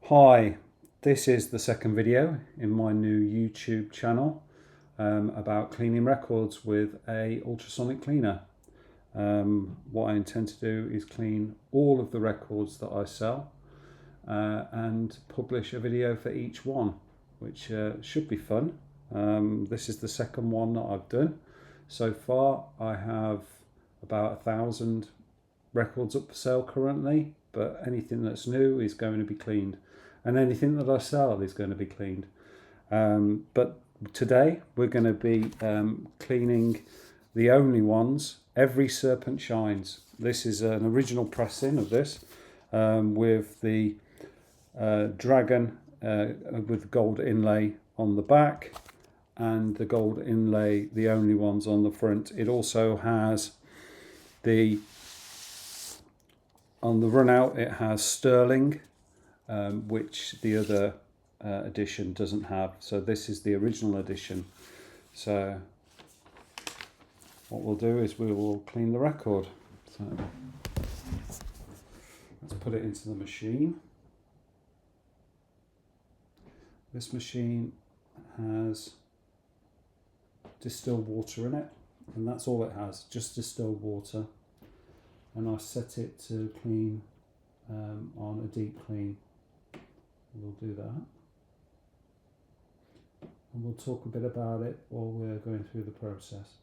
Hi, this is the second video in my new YouTube channel about cleaning records with a ultrasonic cleaner. What I intend to do is clean all of the records that I sell and publish a video for each one, which should be fun. This is the second one that I've done. So far I have about 1,000 records up for sale currently, but anything that's new is going to be cleaned. And anything that I sell is going to be cleaned. But today we're going to be cleaning the only ones, Every Serpent Shines. This is an original pressing of this with the dragon with gold inlay on the back and the gold inlay, the only ones on the front. It also has on the run out it has sterling, which the other edition doesn't have. So this is the original edition. So what we'll do is we will clean the record. So let's put it into the machine. This machine has distilled water in it, and that's all it has, just distilled water. And I set it to clean on a deep clean. We'll do that, and we'll talk a bit about it while we're going through the process.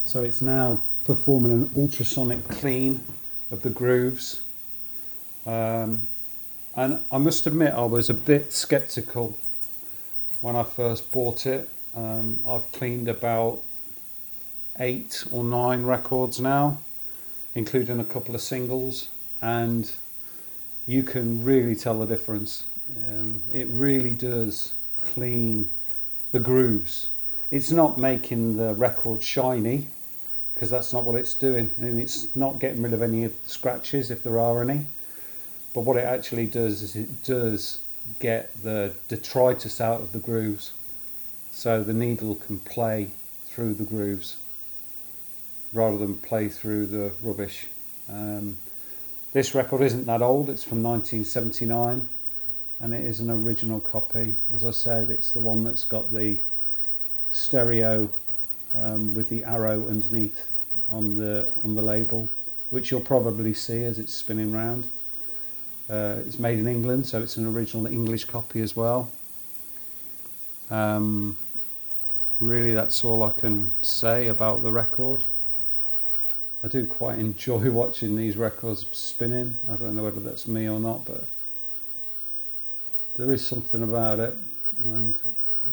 So it's now performing an ultrasonic clean of the grooves, and I must admit I was a bit skeptical when I first bought it. I've cleaned about 8 or 9 records now, including a couple of singles, and you can really tell the difference. It really does clean the grooves. It's not making the record shiny, because that's not what it's doing, and it's not getting rid of any of the scratches if there are any. But what it actually does is it does get the detritus out of the grooves, so the needle can play through the grooves rather than play through the rubbish. This record isn't that old, it's from 1979, and it is an original copy. As I said, it's the one that's got the stereo with the arrow underneath on the label, which you'll probably see as it's spinning round. It's made in England, so it's an original English copy as well. Really, that's all I can say about the record. I do quite enjoy watching these records spinning. I don't know whether that's me or not, but there is something about it. And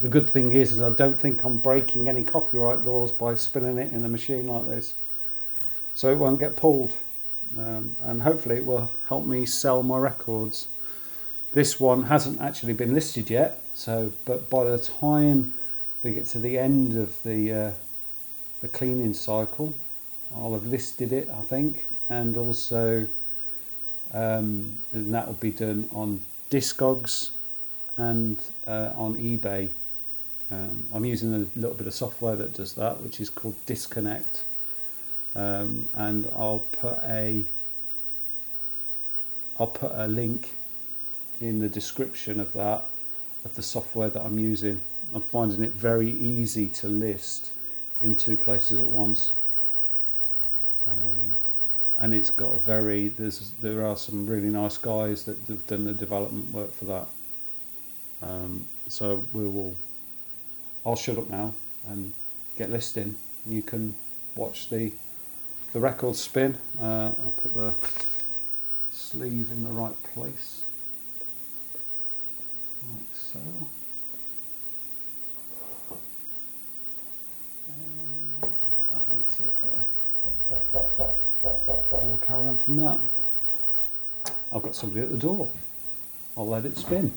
the good thing is I don't think I'm breaking any copyright laws by spinning it in a machine like this, so it won't get pulled. And hopefully it will help me sell my records. This one hasn't actually been listed yet, but by the time we get to the end of the cleaning cycle, I'll have listed it, I think, and also and that will be done on Discogs and on eBay. I'm using a little bit of software that does that, which is called Disconnect. And I'll put a link in the description of the software that I'm using. I'm finding it very easy to list in 2 places at once, and it's got there are some really nice guys that have done the development work for that. So I'll shut up now and get listing. You can watch the record spin. I'll put the sleeve in the right place, like so. That's it there. We'll carry on from that. I've got somebody at the door. I'll let it spin.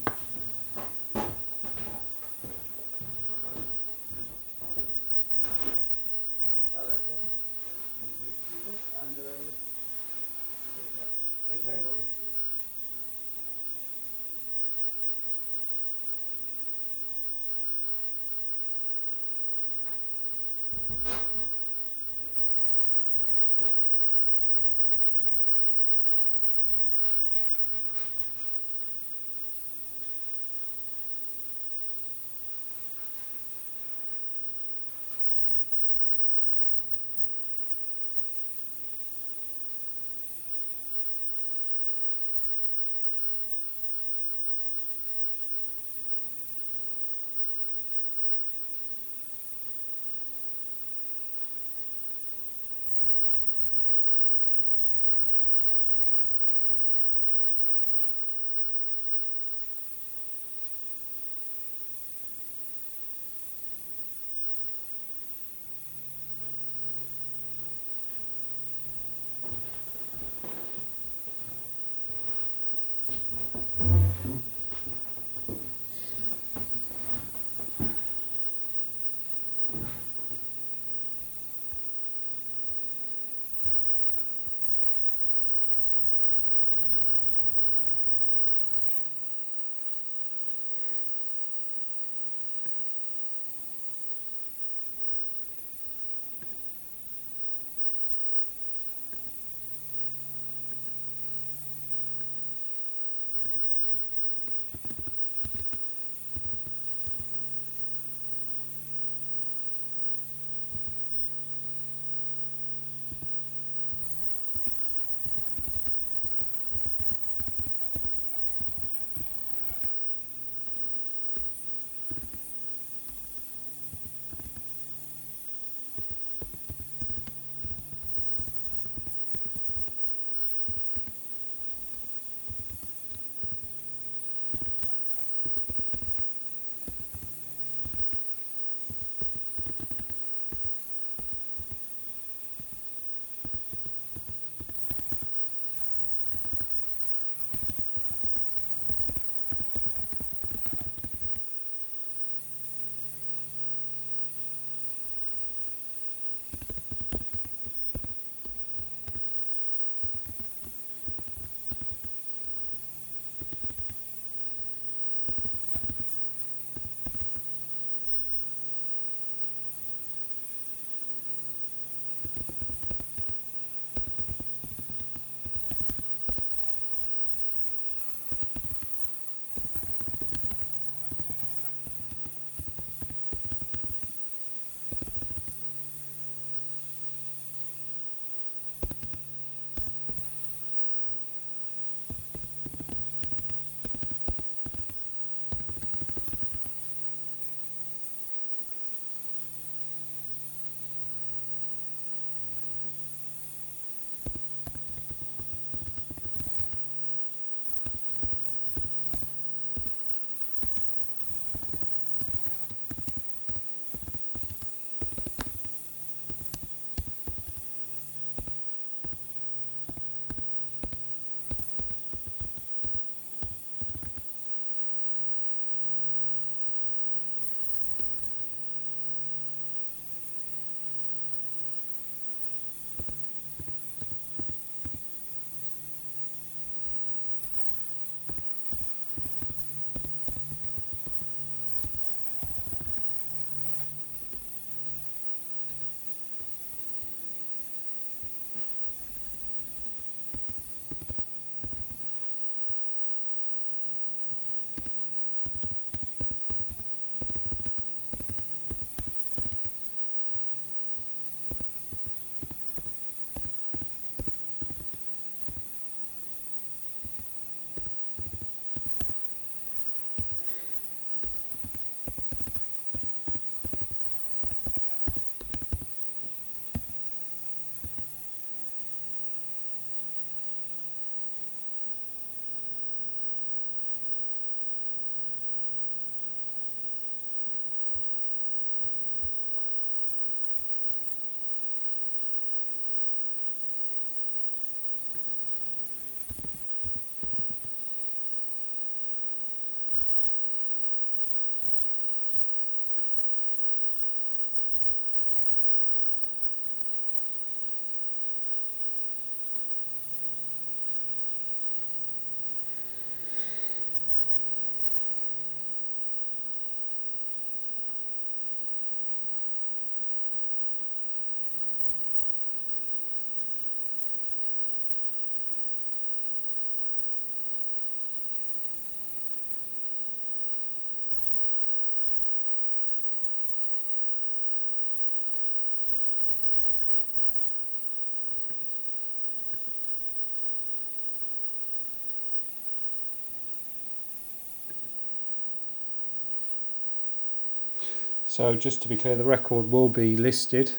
So just to be clear, the record will be listed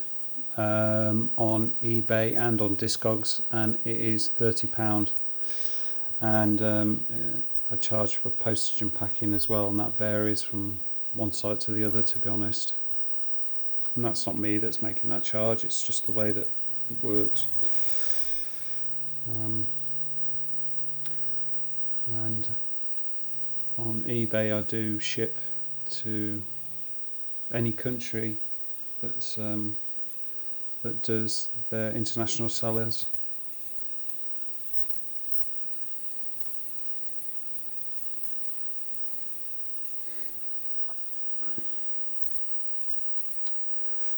on eBay and on Discogs, and it is £30, and I charge for postage and packing as well, and that varies from one site to the other, to be honest. And that's not me that's making that charge, it's just the way that it works. And on eBay I do ship to any country that's that does their international sellers.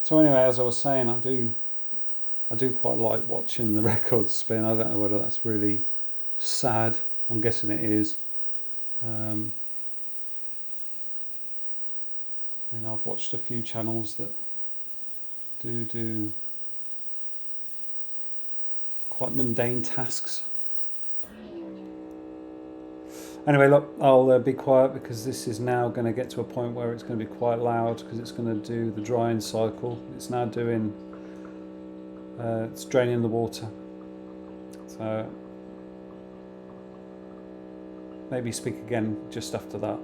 So anyway, as I was saying, I do quite like watching the records spin. I don't know whether that's really sad. I'm guessing it is. You know, I've watched a few channels that do quite mundane tasks. Anyway, look, I'll be quiet because this is now going to get to a point where it's going to be quite loud because it's going to do the drying cycle. It's now doing, it's draining the water. So maybe speak again just after that.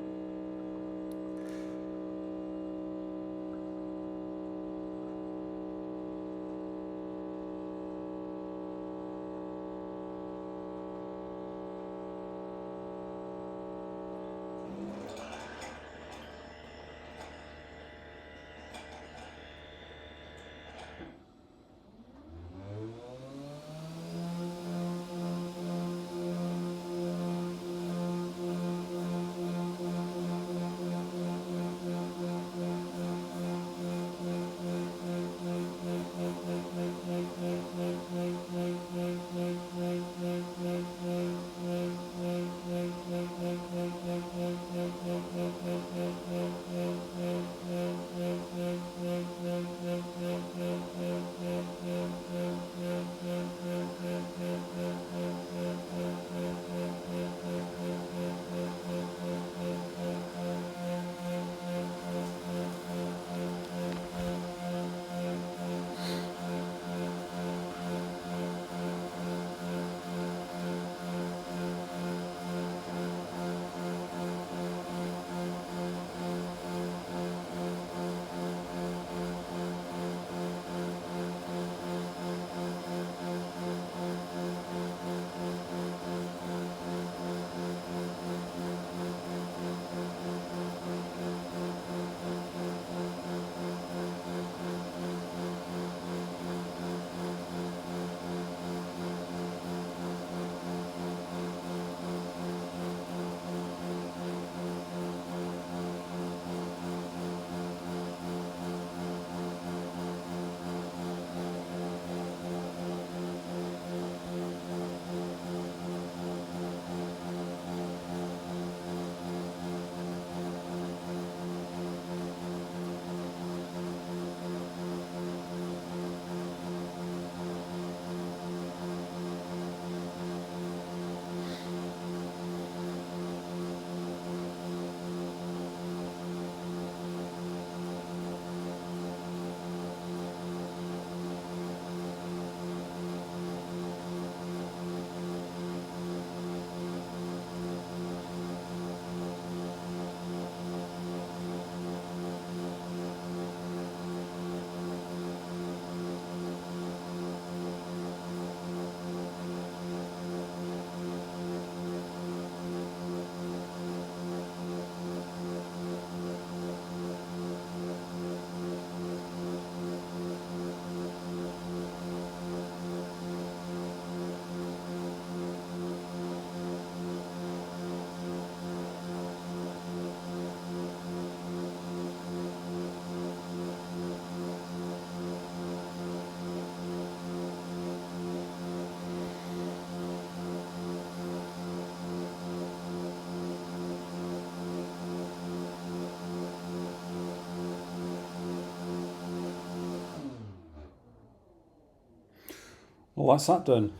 Well, that's that done.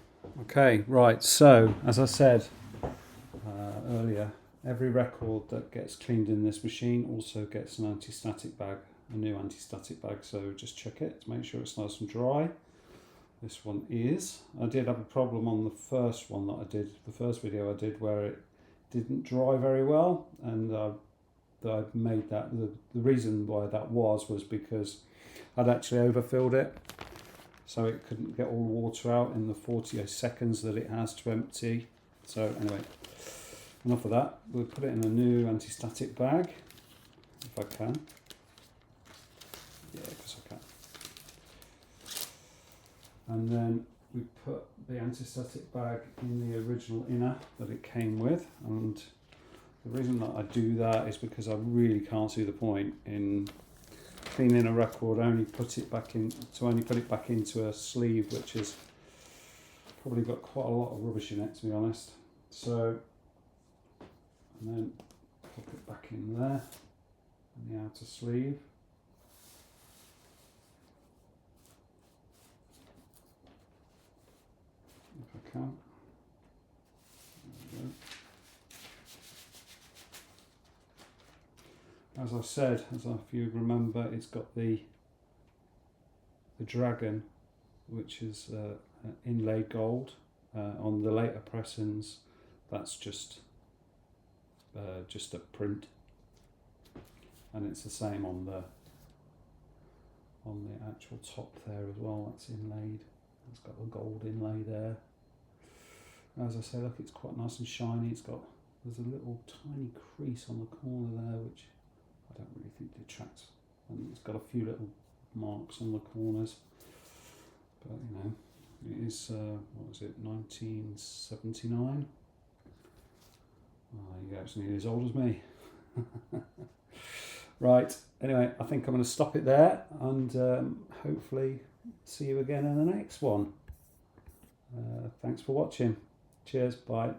Okay, right, so as I said earlier, every record that gets cleaned in this machine also gets an anti-static bag a new anti-static bag, so just check it to make sure it's nice and dry. This one is. I did have a problem on the first one that I did, the first video I did, where it didn't dry very well, and I made that, the reason why that was because I'd actually overfilled it, so it couldn't get all the water out in the 48 seconds that it has to empty. So anyway, enough of that. We'll put it in a new anti-static bag, if I can. Yeah, because I can. And then we put the anti-static bag in the original inner that it came with, and the reason that I do that is because I really can't see the point in cleaning a record, only put it back into a sleeve which has probably got quite a lot of rubbish in it, to be honest. So, and then pop it back in there, in the outer sleeve. If I can. There we go. As I said, if you remember, it's got the dragon, which is inlaid gold. On the later pressings, that's just a print, and it's the same on the actual top there as well. That's inlaid. It's got a gold inlay there. As I say, look, it's quite nice and shiny. There's a little tiny crease on the corner there, which I don't really think detracts, and it's got a few little marks on the corners, but you know, it is, what was it, 1979? Oh, you go, it's nearly as old as me. Right, anyway, I think I'm going to stop it there, and hopefully see you again in the next one. Thanks for watching. Cheers, bye.